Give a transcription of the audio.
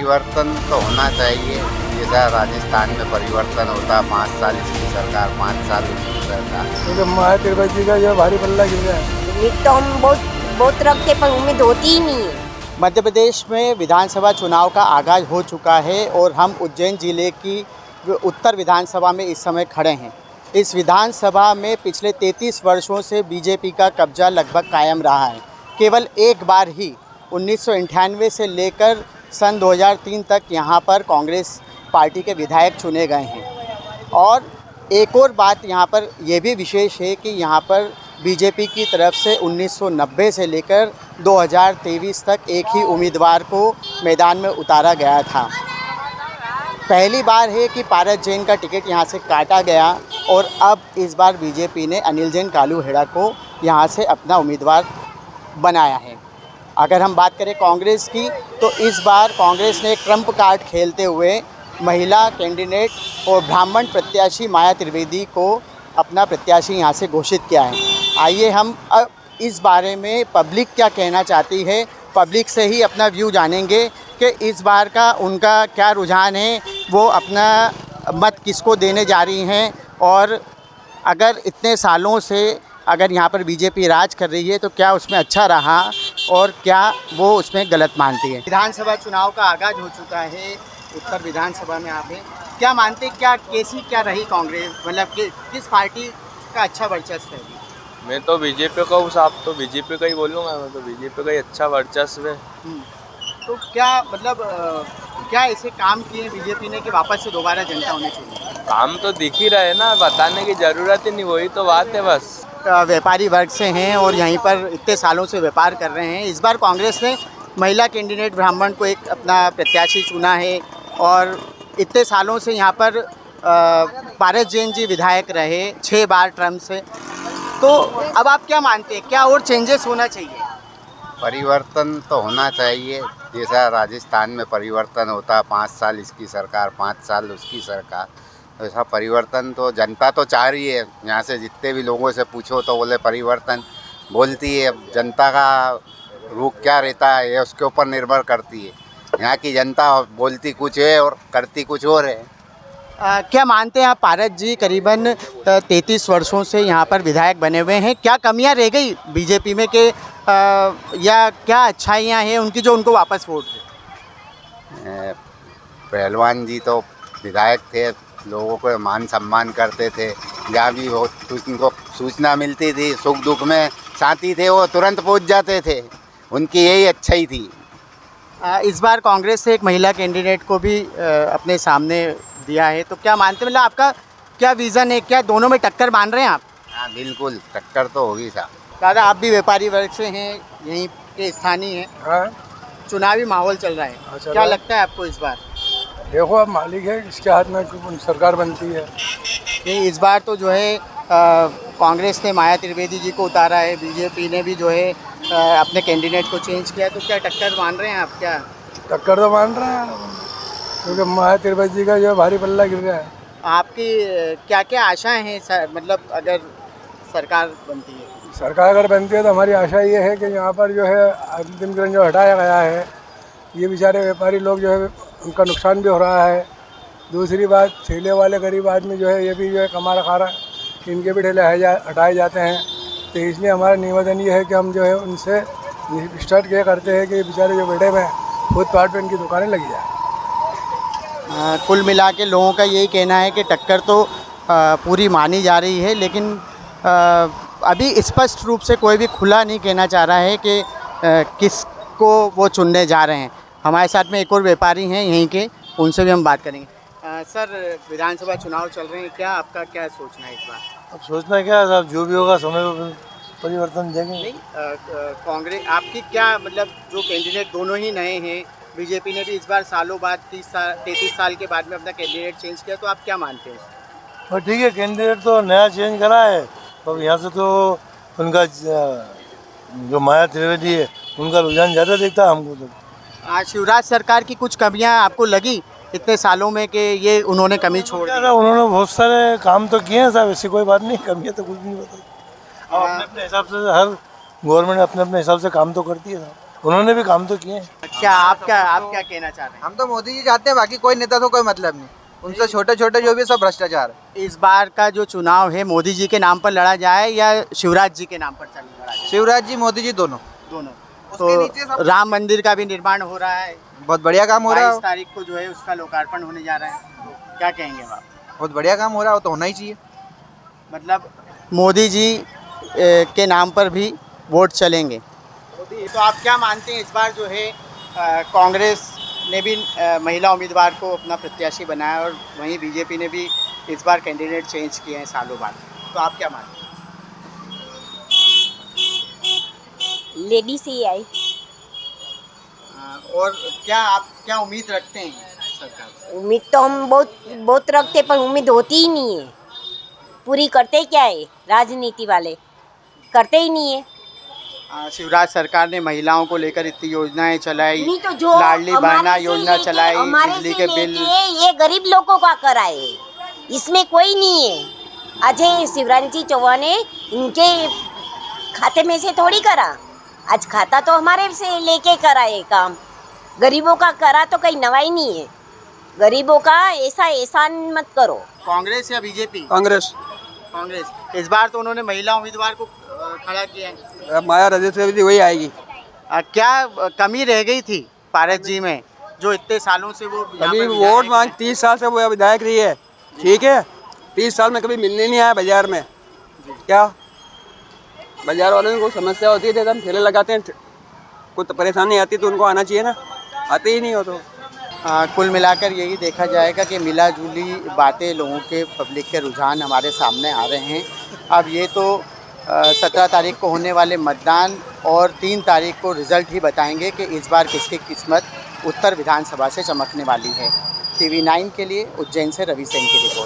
परिवर्तन तो होना चाहिए। जैसा राजस्थान में परिवर्तन होता, 5 साल इसकी सरकार, 5 साल उसकी सरकार। क्योंकि माया तिरुपति का जो भारी पल्ला गिर गया है। उम्मीद तो हम बहुत रखते, पर उम्मीद होती ही नहीं है। मध्य प्रदेश में विधानसभा चुनाव का आगाज़ हो चुका है और हम उज्जैन ज़िले की उत्तर विधानसभा में इस समय खड़े हैं। इस विधानसभा में पिछले 33 वर्षों से बीजेपी का कब्जा लगभग कायम रहा है। केवल एक बार ही 1998 से लेकर सन 2003 तक यहाँ पर कांग्रेस पार्टी के विधायक चुने गए हैं। और एक और बात यहाँ पर यह भी विशेष है कि यहाँ पर बीजेपी की तरफ से 1990 से लेकर 2023 तक एक ही उम्मीदवार को मैदान में उतारा गया था। पहली बार है कि पारस जैन का टिकट यहाँ से काटा गया और अब इस बार बीजेपी ने अनिल जैन कालूहेड़ा को यहाँ से अपना उम्मीदवार बनाया है। अगर हम बात करें कांग्रेस की, तो इस बार कांग्रेस ने ट्रम्प कार्ड खेलते हुए महिला कैंडिडेट और ब्राह्मण प्रत्याशी माया त्रिवेदी को अपना प्रत्याशी यहाँ से घोषित किया है। आइए हम अब इस बारे में पब्लिक क्या कहना चाहती है, पब्लिक से ही अपना व्यू जानेंगे कि इस बार का उनका क्या रुझान है, वो अपना मत किसको देने जा रही हैं और अगर इतने सालों से अगर यहाँ पर बीजेपी राज कर रही है तो क्या उसमें अच्छा रहा और क्या वो उसमें गलत मानती है। विधानसभा चुनाव का आगाज़ हो चुका है, उत्तर विधानसभा में आप हैं, क्या मानते, क्या रही कांग्रेस, मतलब किस पार्टी का अच्छा वर्चस्व है? मैं तो बीजेपी का हूँ साहब, तो बीजेपी का ही बोलूँगा। मैं तो बीजेपी का ही अच्छा वर्चस्व है। तो क्या मतलब क्या ऐसे काम किए बीजेपी ने कि वापस से दोबारा जनता होने चाहिए? काम तो दिख ही रहा है ना, बताने की ज़रूरत ही नहीं, वही तो बात है बस। व्यापारी वर्ग से हैं और यहीं पर इतने सालों से व्यापार कर रहे हैं। इस बार कांग्रेस ने महिला कैंडिडेट ब्राह्मण को एक अपना प्रत्याशी चुना है और इतने सालों से यहाँ पर पारस जैन जी विधायक रहे 6 बार टर्म से। तो अब आप क्या मानते हैं, क्या और चेंजेस होना चाहिए? परिवर्तन तो होना चाहिए। जैसा राजस्थान में परिवर्तन होता, 5 साल इसकी सरकार, 5 साल उसकी सरकार, ऐसा परिवर्तन तो जनता तो चाह रही है। यहाँ से जितने भी लोगों से पूछो तो बोले परिवर्तन बोलती है। अब जनता का रुख क्या रहता है ये उसके ऊपर निर्भर करती है। यहाँ की जनता बोलती कुछ है और करती कुछ और है। क्या मानते हैं आप, पारस जी करीबन 33 वर्षों से यहाँ पर विधायक बने हुए हैं, क्या कमियाँ रह गई बीजेपी में कि या क्या अच्छाइयाँ हैं उनकी जो उनको वापस वोट दे? पहलवान जी तो विधायक थे, लोगों को मान सम्मान करते थे, जहाँ भी वो उनको सूचना मिलती थी, सुख दुख में साथी थे, वो तुरंत पहुँच जाते थे। उनकी यही अच्छाई थी। इस बार कांग्रेस से एक महिला कैंडिडेट को भी अपने सामने दिया है, तो क्या मानते हैं, मतलब आपका क्या विज़न है, क्या दोनों में टक्कर मान रहे हैं आप? हाँ बिल्कुल, टक्कर तो होगी साहब। दादा आप भी व्यापारी वर्ग से हैं, यहीं के स्थानीय हैं। हाँ, चुनावी माहौल चल रहा है, अच्छा, क्या लगता है आपको इस बार? देखो अब मालिक है, इसके हाथ में सरकार बनती है। कि इस बार तो जो है कांग्रेस ने माया त्रिवेदी जी को उतारा है, बीजेपी ने भी जो है अपने कैंडिडेट को चेंज किया, तो क्या टक्कर मान रहे हैं आप? क्या टक्कर तो मान रहे हैं, क्योंकि माया तिरुपति का जो भारी पल्ला गिर गया है। आपकी क्या क्या आशाएं हैं मतलब अगर सरकार बनती है? सरकार अगर बनती है तो हमारी आशा ये है कि यहाँ पर जो है अंतिम जो हटाया गया है, ये बेचारे व्यापारी लोग जो है उनका नुकसान भी हो रहा है। दूसरी बात, ठेले वाले गरीब आदमी जो है ये भी जो है कमा रखा रहा है, इनके भी ठेले हटाए जाते हैं। तो इसलिए हमारा निवेदन ये है कि हम जो है उनसे स्टार्ट ये करते हैं कि बेचारे जो बैठे हुए हैं फुटपाथ पर इनकी दुकानें लगी जाए। कुल मिला के लोगों का यही कहना है कि टक्कर तो पूरी मानी जा रही है, लेकिन अभी स्पष्ट रूप से कोई भी खुला नहीं कहना चाह रहा है कि किसको वो चुनने जा रहे हैं। हमारे साथ में एक और व्यापारी हैं यहीं के, उनसे भी हम बात करेंगे। सर, विधानसभा चुनाव चल रहे हैं, क्या आपका क्या सोचना है इस बार? अब सोचना क्या है साहब, जो भी होगा समय में परिवर्तन देंगे। नहीं, कांग्रेस आपकी क्या मतलब, जो कैंडिडेट दोनों ही नए हैं, बीजेपी ने भी इस बार सालों बाद 33 साल के बाद में अपना कैंडिडेट चेंज किया, तो आप क्या मानते हैं? और ठीक है, कैंडिडेट तो नया चेंज करा है, तो यहाँ से तो उनका जो माया त्रिवेदी है उनका रुझान ज़्यादा दिखता है हमको। तो शिवराज सरकार की कुछ कमियां आपको लगी इतने सालों में कि ये उन्होंने कमी छोड़ दी? उन्होंने बहुत सारे काम तो किए हैं साहब, ऐसी कोई बात नहीं, कमियाँ तो कुछ नहीं बताई। अब अपने अपने हिसाब से हर गवर्नमेंट अपने अपने हिसाब से काम तो करती है साहब, उन्होंने भी काम तो किए हैं। क्या आप क्या कहना चाह रहे हैं? हम तो मोदी जी चाहते हैं, बाकी कोई नेता तो कोई मतलब नहीं, उनसे छोटे छोटे जो भी सब भ्रष्टाचार है। इस बार का जो चुनाव है मोदी जी के नाम पर लड़ा जाए या शिवराज जी के नाम पर लड़ा जाए? शिवराज जी मोदी जी दोनों। उसके नीचे तो सब- राम मंदिर का भी निर्माण हो रहा है, बहुत बढ़िया काम हो रहा 22 है, तारीख को जो है उसका लोकार्पण होने जा रहा है, तो क्या कहेंगे आप? बहुत बढ़िया काम हो रहा है, वो तो होना ही चाहिए। मतलब मोदी जी के नाम पर भी वोट चलेंगे। तो आप क्या मानते हैं, इस बार जो है कांग्रेस ने भी महिला उम्मीदवार को अपना प्रत्याशी बनाया और वहीं बीजेपी ने भी इस बार कैंडिडेट चेंज किए हैं सालों बाद, तो आप क्या मानते हैं? लेडीज ही आई। और आप क्या उम्मीद रखते हैं सरकार से? उम्मीद तो हम बहुत रखते, पर उम्मीद होती ही नहीं है। पूरी करते क्या है राजनीति वाले, करते ही नहीं है। शिवराज सरकार ने महिलाओं को लेकर इतनी योजनाएं चलाई, नहीं तो जो लाडली हमारे बहना से योजना लेके- चलाई, हमारे बिजली से के बिल। लेके ये गरीब लोगों का कराए, इसमें कोई नहीं है। अजय शिवराज जी चौहान ने उनके खाते में से थोड़ी करा, आज खाता तो हमारे से लेके कराए काम। गरीबों का करा तो कहीं नवाई नहीं है। गरीबों का ऐसा एहसान मत करो। कांग्रेस या बीजेपी? कांग्रेस। कांग्रेस। इस बार तो उन्होंने महिला उम्मीदवार को खड़ा किया है। माया राजेश्वरी वही आएगी। क्या कमी रह गई थी पारस जी में, जो इतने सालों से वो यहाँ अभी पर वोट विधायक मांग हैं? 30 साल से वो विधायक रही है, ठीक है। 30 साल में कभी मिलने नहीं आया बाजार में। क्या बाजार वालों को समस्या होती है तो हम ठेले लगाते हैं, कुछ परेशानी आती तो उनको आना चाहिए ना, आते ही नहीं हो तो। कुल मिलाकर यही देखा जाएगा कि मिला जुली बातें, लोगों के पब्लिक के रुझान हमारे सामने आ रहे हैं। अब ये तो 17 तारीख को होने वाले मतदान और 3 तारीख को रिज़ल्ट ही बताएंगे कि इस बार किसकी किस्मत उत्तर विधानसभा से चमकने वाली है। TV9 के लिए उज्जैन से रवि सेन की रिपोर्ट।